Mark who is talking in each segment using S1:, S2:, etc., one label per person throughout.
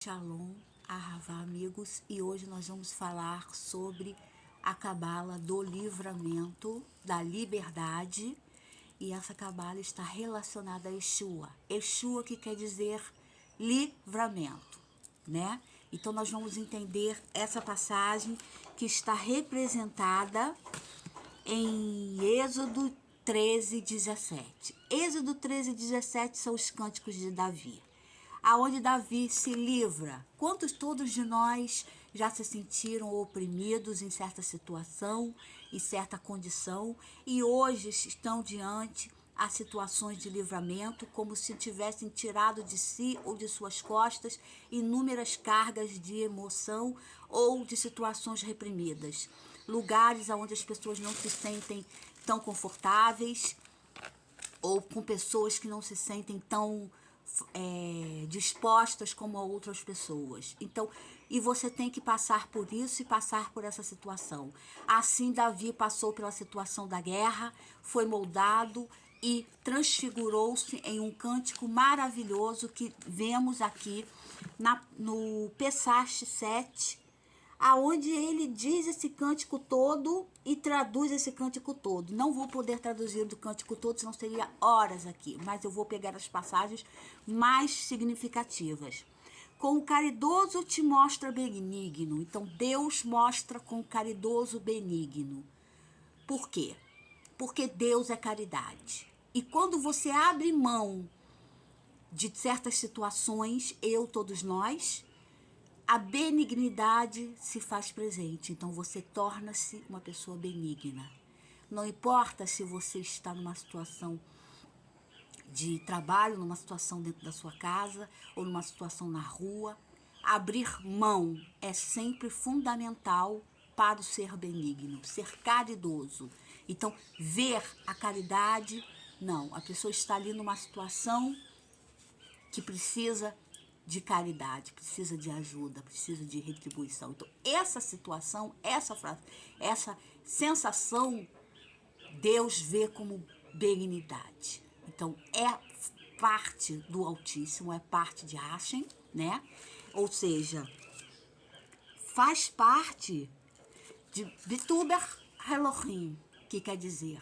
S1: Shalom, Ahavá, amigos, e hoje nós vamos falar sobre a cabala do livramento, da liberdade, e essa cabala está relacionada a Yeshua. Yeshua que quer dizer livramento, né? Então nós vamos entender essa passagem que está representada em Êxodo 13:17. Êxodo 13:17 são os cânticos de Davi, aonde Davi se livra. Quantos todos de nós já se sentiram oprimidos em certa situação, em certa condição, e hoje estão diante a situações de livramento, como se tivessem tirado de si ou de suas costas inúmeras cargas de emoção ou de situações reprimidas. Lugares onde as pessoas não se sentem tão confortáveis, ou com pessoas que não se sentem tão dispostas como a outras pessoas. Então, e você tem que passar por isso e passar por essa situação. Assim, Davi passou pela situação da guerra, foi moldado e transfigurou-se em um cântico maravilhoso que vemos aqui no Pessach 7, aonde ele diz esse cântico todo e traduz esse cântico todo. Não vou poder traduzir do cântico todo, senão seria horas aqui, mas eu vou pegar as passagens mais significativas. Com o caridoso te mostra benigno. Então Deus mostra com o caridoso benigno. Por quê? Porque Deus é caridade. E quando você abre mão de certas situações, todos nós, a benignidade se faz presente, então você torna-se uma pessoa benigna. Não importa se você está numa situação de trabalho, numa situação dentro da sua casa ou numa situação na rua, abrir mão é sempre fundamental para o ser benigno, ser caridoso. Então, ver a caridade, não, a pessoa está ali numa situação que precisa de caridade, precisa de ajuda, precisa de retribuição. Então, essa situação, essa sensação, Deus vê como benignidade. Então, é parte do Altíssimo, é parte de Hashem, né? Ou seja, faz parte de Bituber Elohim, que quer dizer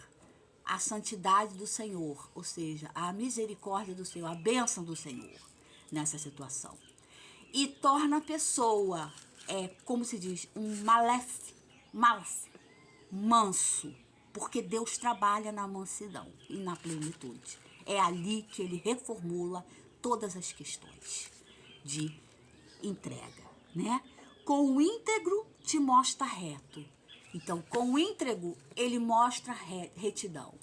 S1: a santidade do Senhor, ou seja, a misericórdia do Senhor, a bênção do Senhor nessa situação. E torna a pessoa, como se diz, um malef, manso, porque Deus trabalha na mansidão e na plenitude. É ali que ele reformula todas as questões de entrega, né? Com o íntegro te mostra reto. Então, com o íntegro, ele mostra retidão.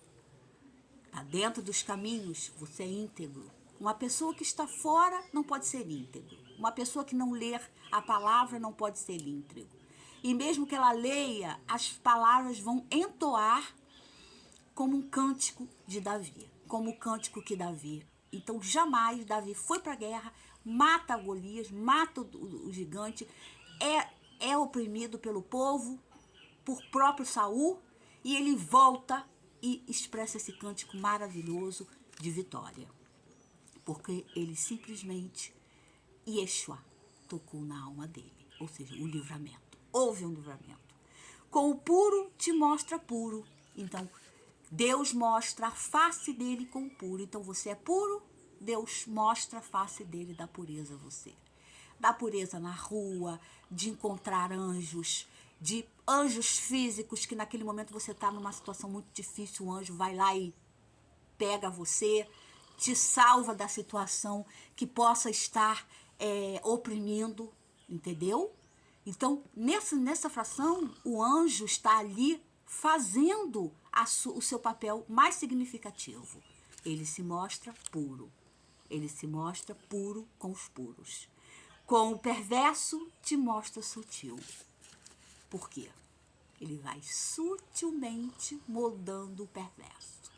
S1: Tá dentro dos caminhos, você é íntegro. Uma pessoa que está fora não pode ser íntegro. Uma pessoa que não ler a palavra não pode ser íntegro. E mesmo que ela leia, as palavras vão entoar como um cântico de Davi, como o cântico que Davi. Então, jamais Davi foi para a guerra, mata Golias, mata o gigante, é oprimido pelo povo, por próprio Saul, e ele volta e expressa esse cântico maravilhoso de vitória. Porque ele simplesmente, Yeshua, tocou na alma dele, ou seja, o livramento. Houve um livramento. Com o puro te mostra puro. Então, Deus mostra a face dele com o puro. Então, você é puro, Deus mostra a face dele da pureza a você. Da pureza na rua, de encontrar anjos, de anjos físicos, que naquele momento você está numa situação muito difícil, o anjo vai lá e pega você, te salva da situação que possa estar oprimindo, entendeu? Então, nessa fração, o anjo está ali fazendo o seu papel mais significativo. Ele se mostra puro. Ele se mostra puro com os puros. Com o perverso, te mostra sutil. Por quê? Ele vai sutilmente moldando o perverso.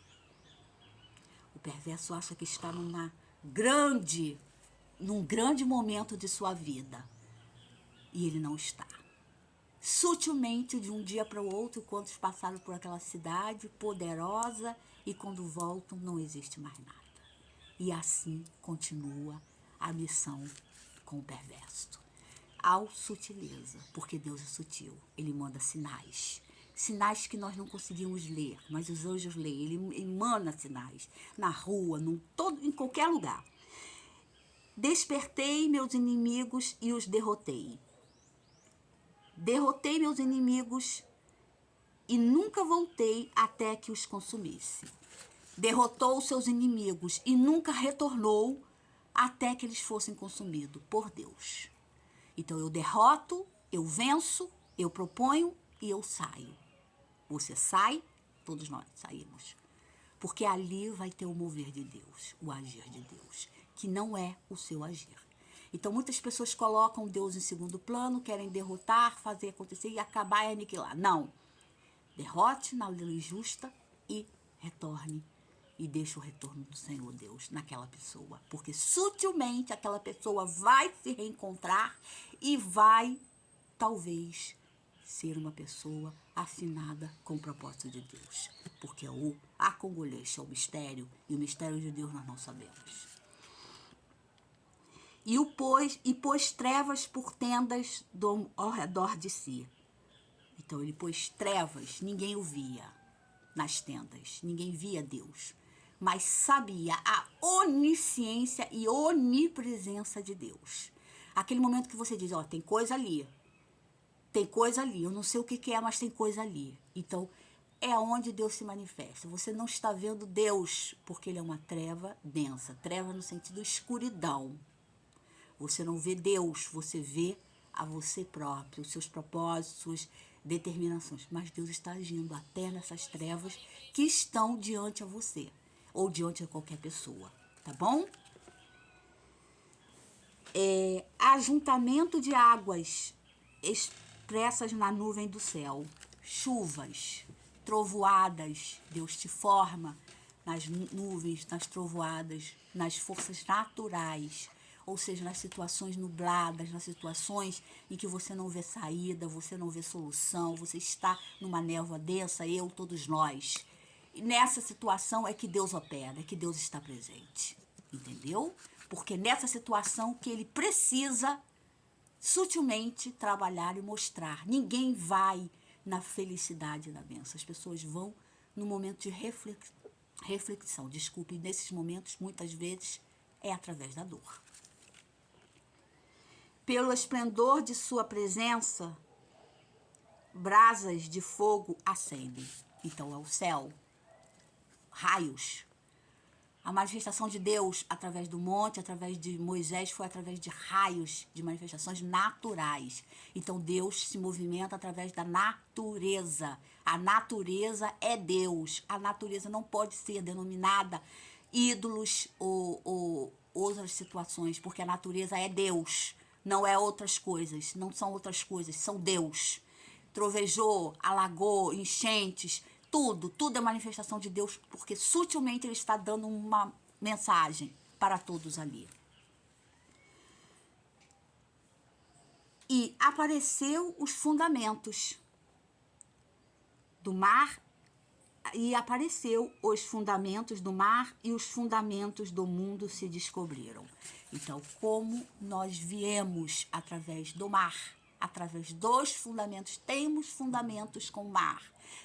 S1: O perverso acha que está num grande momento de sua vida. E ele não está. Sutilmente, de um dia para o outro, quantos passaram por aquela cidade poderosa e quando voltam não existe mais nada. E assim continua a missão com o perverso. Ao sutileza, porque Deus é sutil. Ele manda sinais. Sinais que nós não conseguimos ler, mas os anjos leem. Ele emana sinais na rua, em qualquer lugar. Despertei meus inimigos e os derrotei. Derrotei meus inimigos e nunca voltei até que os consumisse. Derrotou os seus inimigos e nunca retornou até que eles fossem consumidos por Deus. Então eu derroto, eu venço, eu proponho e eu saio. Você sai, todos nós saímos. Porque ali vai ter o mover de Deus, o agir de Deus, que não é o seu agir. Então muitas pessoas colocam Deus em segundo plano, querem derrotar, fazer acontecer e acabar e aniquilar. Não. Derrote na lei justa e retorne. E deixe o retorno do Senhor Deus naquela pessoa. Porque sutilmente aquela pessoa vai se reencontrar e vai, talvez, ser uma pessoa afinada com o propósito de Deus. Porque a congolês é o mistério, e o mistério de Deus nós não sabemos. E pôs trevas por tendas ao redor de si. Então ele pôs trevas, ninguém o via nas tendas, ninguém via Deus, mas sabia a onisciência e onipresença de Deus. Aquele momento que você diz, ó, tem coisa ali, eu não sei o que é, mas tem coisa ali. Então, é onde Deus se manifesta. Você não está vendo Deus, porque ele é uma treva densa, treva no sentido escuridão. Você não vê Deus, você vê a você próprio, os seus propósitos, suas determinações. Mas Deus está agindo até nessas trevas que estão diante a você, ou diante de qualquer pessoa, tá bom? Ajuntamento de águas expressas na nuvem do céu, chuvas, trovoadas, Deus te forma nas nuvens, nas trovoadas, nas forças naturais, ou seja, nas situações nubladas, nas situações em que você não vê saída, você não vê solução, você está numa névoa densa, todos nós. E nessa situação é que Deus opera, é que Deus está presente, entendeu? Porque nessa situação que ele precisa sutilmente trabalhar e mostrar. Ninguém vai na felicidade da bênção. As pessoas vão no momento de reflexão. Desculpe, nesses momentos, muitas vezes, é através da dor. Pelo esplendor de sua presença, brasas de fogo acendem. Então, é o céu, raios. A manifestação de Deus através do monte, através de Moisés, foi através de raios, de manifestações naturais. Então, Deus se movimenta através da natureza. A natureza é Deus. A natureza não pode ser denominada ídolos ou outras situações, porque a natureza é Deus, não é outras coisas, não são outras coisas, são Deus. Trovejou, alagou, enchentes, tudo é manifestação de Deus, porque sutilmente ele está dando uma mensagem para todos ali. E apareceu os fundamentos do mar, e apareceu os fundamentos do mar e os fundamentos do mundo se descobriram. Então, como nós viemos através do mar, através dos fundamentos, temos fundamentos com o mar.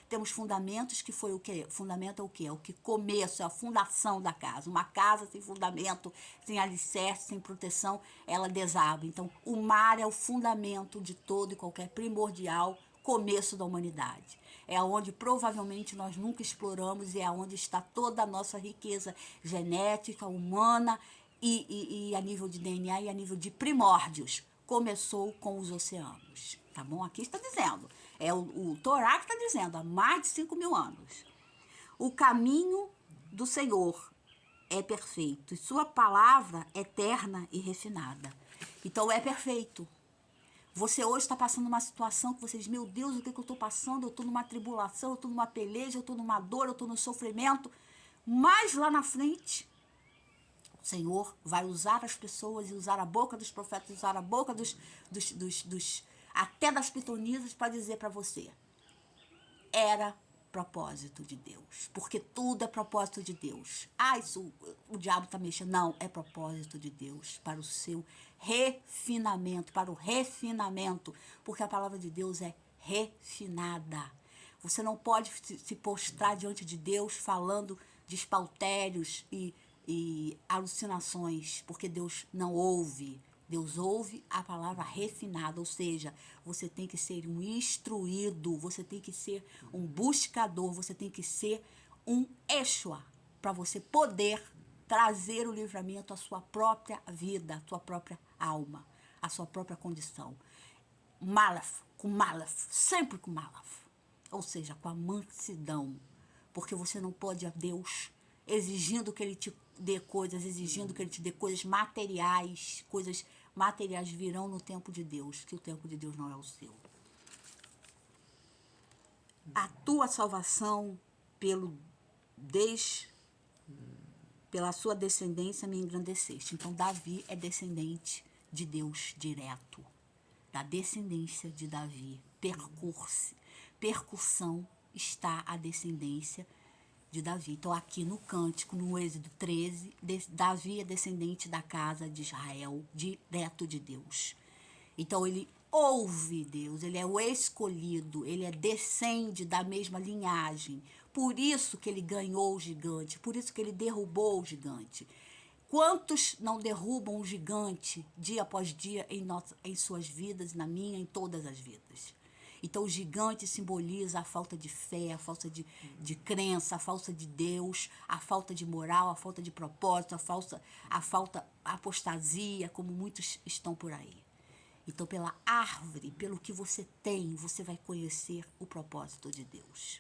S1: Temos fundamentos que foi o quê? Fundamento é o quê? É o que começo, é a fundação da casa. Uma casa sem fundamento, sem alicerce, sem proteção, ela desaba. Então, o mar é o fundamento de todo e qualquer primordial começo da humanidade. É onde provavelmente nós nunca exploramos e é onde está toda a nossa riqueza genética, humana e a nível de DNA e a nível de primórdios. Começou com os oceanos, tá bom? Aqui está dizendo, o Torá que está dizendo, há mais de 5.000 anos. O caminho do Senhor é perfeito, e sua palavra é eterna e refinada. Então é perfeito. Você hoje está passando uma situação que você diz, meu Deus, o que eu estou passando? Eu estou numa tribulação, eu estou numa peleja, eu estou numa dor, eu estou no sofrimento. Mas lá na frente, o Senhor vai usar as pessoas e usar a boca dos profetas, usar a boca até das pitonisas para dizer para você, era propósito de Deus, porque tudo é propósito de Deus. Ah, isso o diabo está mexendo. Não, é propósito de Deus para o seu refinamento, para o refinamento, porque a palavra de Deus é refinada. Você não pode se postrar diante de Deus falando de espaltérios e alucinações, porque Deus não ouve. Deus ouve a palavra refinada, ou seja, você tem que ser um instruído, você tem que ser um buscador, você tem que ser um Yeshua, para você poder trazer o livramento à sua própria vida, à sua própria alma, à sua própria condição. Malaf, com malaf, sempre com malaf, ou seja, com a mansidão, porque você não pode a Deus exigindo que Ele te dê coisas, exigindo que Ele te dê coisas materiais virão no tempo de Deus, que o tempo de Deus não é o seu. A tua salvação pela sua descendência me engrandeceste. Então Davi é descendente de Deus direto, da descendência de Davi. Percussão está a descendência de Davi. Então aqui no cântico, no Êxodo 13, Davi é descendente da casa de Israel, direto de Deus. Então ele ouve Deus, ele é o escolhido, ele descende da mesma linhagem. Por isso que ele ganhou o gigante, por isso que ele derrubou o gigante. Quantos não derrubam o gigante dia após dia em suas vidas, na minha, em todas as vidas? Então o gigante simboliza a falta de fé, a falta de crença, a falta de Deus, a falta de moral, a falta de propósito, a apostasia, como muitos estão por aí. Então pela árvore, pelo que você tem, você vai conhecer o propósito de Deus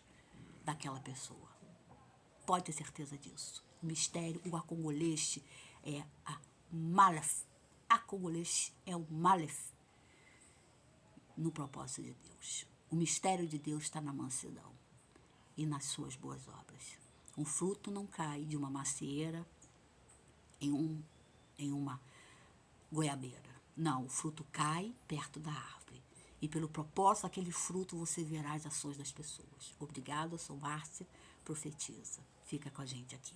S1: daquela pessoa. Pode ter certeza disso. O mistério, o acongoleste é a malef. Acongoleste é o malef no propósito de Deus. O mistério de Deus está na mansidão e nas suas boas obras. Um fruto não cai de uma macieira em uma goiabeira. Não, o fruto cai perto da árvore. E pelo propósito daquele fruto você verá as ações das pessoas. Obrigada, eu sou Márcia, profetiza. Fica com a gente aqui.